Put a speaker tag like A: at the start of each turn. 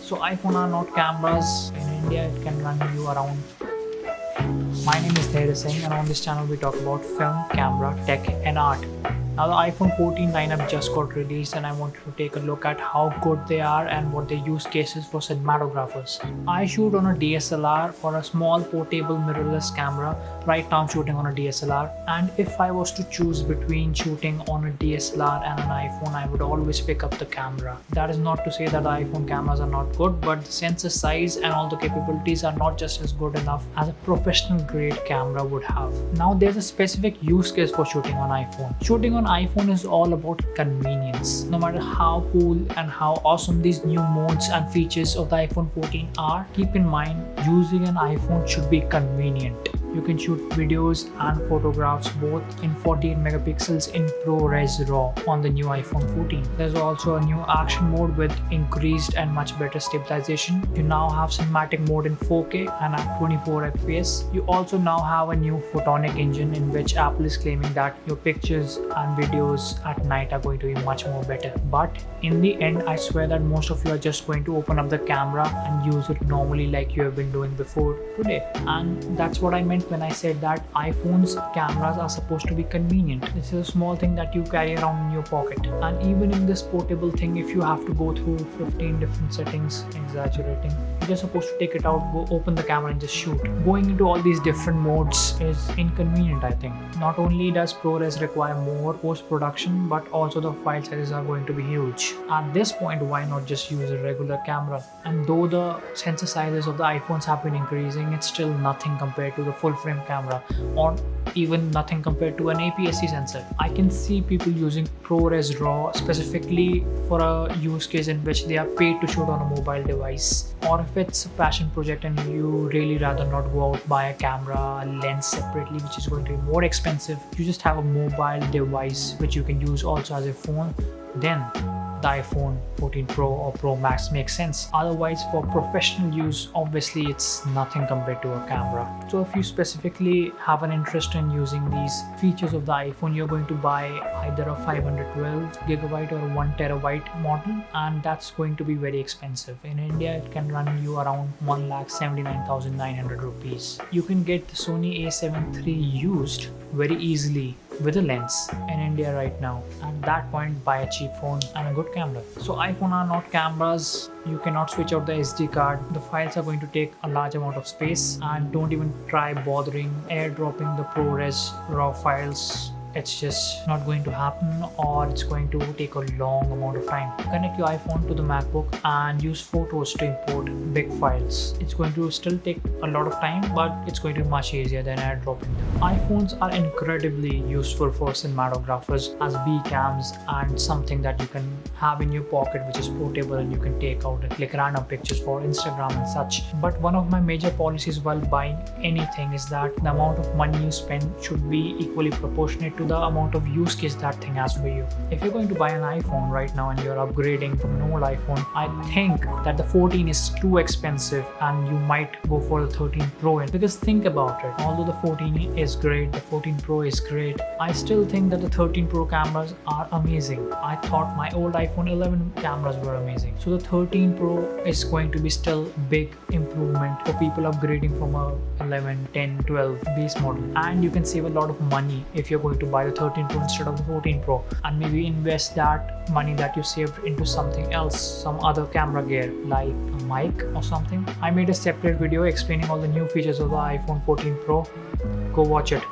A: So iPhone are not cameras. In India, it can run you around. My name is Dheeraj Singh, and on this channel we talk about film, camera, tech and art. Now the iPhone 14 lineup just got released and I wanted to take a look at how good they are and what their use cases for cinematographers. I shoot on a DSLR or a small portable mirrorless camera. Right now I'm shooting on a DSLR, and if I was to choose between shooting on a DSLR and an iPhone, I would always pick up the camera. That is not to say that the iPhone cameras are not good, but the sensor size and all the capabilities are not just as good enough as a professional grade camera would have. Now there's a specific use case for shooting on iPhone. Shooting on iPhone is all about convenience. No matter how cool and how awesome these new modes and features of the iPhone 14 are, keep in mind using an iPhone should be convenient. You can shoot videos and photographs both in 48 megapixels in ProRes RAW on the new iPhone 14. There's also a new action mode with increased and much better stabilization. You now have cinematic mode in 4K and at 24 FPS. You also now have a new photonic engine in which Apple is claiming that your pictures and videos at night are going to be much more better. But in the end, I swear that most of you are just going to open up the camera and use it normally like you have been doing before today. And that's what I meant when I said that iPhone's cameras are supposed to be convenient. This is a small thing that you carry around in your pocket. And even in this portable thing, if you have to go through 15 different settings, exaggerating, you're just supposed to take it out, go open the camera and just shoot. Going into all these different modes is inconvenient, I think. Not only does ProRes require more post-production, but also the file sizes are going to be huge. At this point, why not just use a regular camera? And though the sensor sizes of the iPhones have been increasing, it's still nothing compared to the full frame camera, or even nothing compared to an APS-C sensor. I can see people using ProRes RAW specifically for a use case in which they are paid to shoot on a mobile device, or if it's a passion project and you really rather not go out buy a camera, a lens separately, which is going to be more expensive. You just have a mobile device which you can use also as a phone, then the iPhone 14 Pro or Pro Max makes sense. Otherwise, for professional use, obviously it's nothing compared to a camera. So if you specifically have an interest in using these features of the iPhone, you're going to buy either a 512 gigabyte or a 1 terabyte model, and that's going to be very expensive. In India, it can run you around 1,79,900 rupees. You can get the Sony A7 III used very easily with a lens in India right now. At that point, buy a cheap phone and a good camera. So iPhone are not cameras. You cannot switch out the SD card. The files are going to take a large amount of space, and don't even try bothering airdropping the ProRes RAW files. It's just not going to happen, or it's going to take a long amount of time. Connect your iPhone to the MacBook and use photos to import big files. It's going to still take a lot of time, but it's going to be much easier than airdropping them. iPhones are incredibly useful for cinematographers as B cams and something that you can have in your pocket which is portable and you can take out and click random pictures for Instagram and such. But one of my major policies while buying anything is that the amount of money you spend should be equally proportionate to the amount of use case that thing has for you. If you're going to buy an iPhone right now and you're upgrading from an old iPhone, I think that the 14 is too expensive and you might go for the 13 Pro. Because think about it, although the 14 is great, the 14 Pro is great, I still think that the 13 Pro cameras are amazing. I thought my old iPhone 11 cameras were amazing. So the 13 Pro is going to be still big improvement for people upgrading from a 11, 10, 12 base model. And you can save a lot of money if you're going to buy the 13 Pro instead of the 14 Pro, and maybe invest that money that you saved into something else, some other camera gear like a mic or something. I made a separate video explaining all the new features of the iPhone 14 Pro. Go watch it.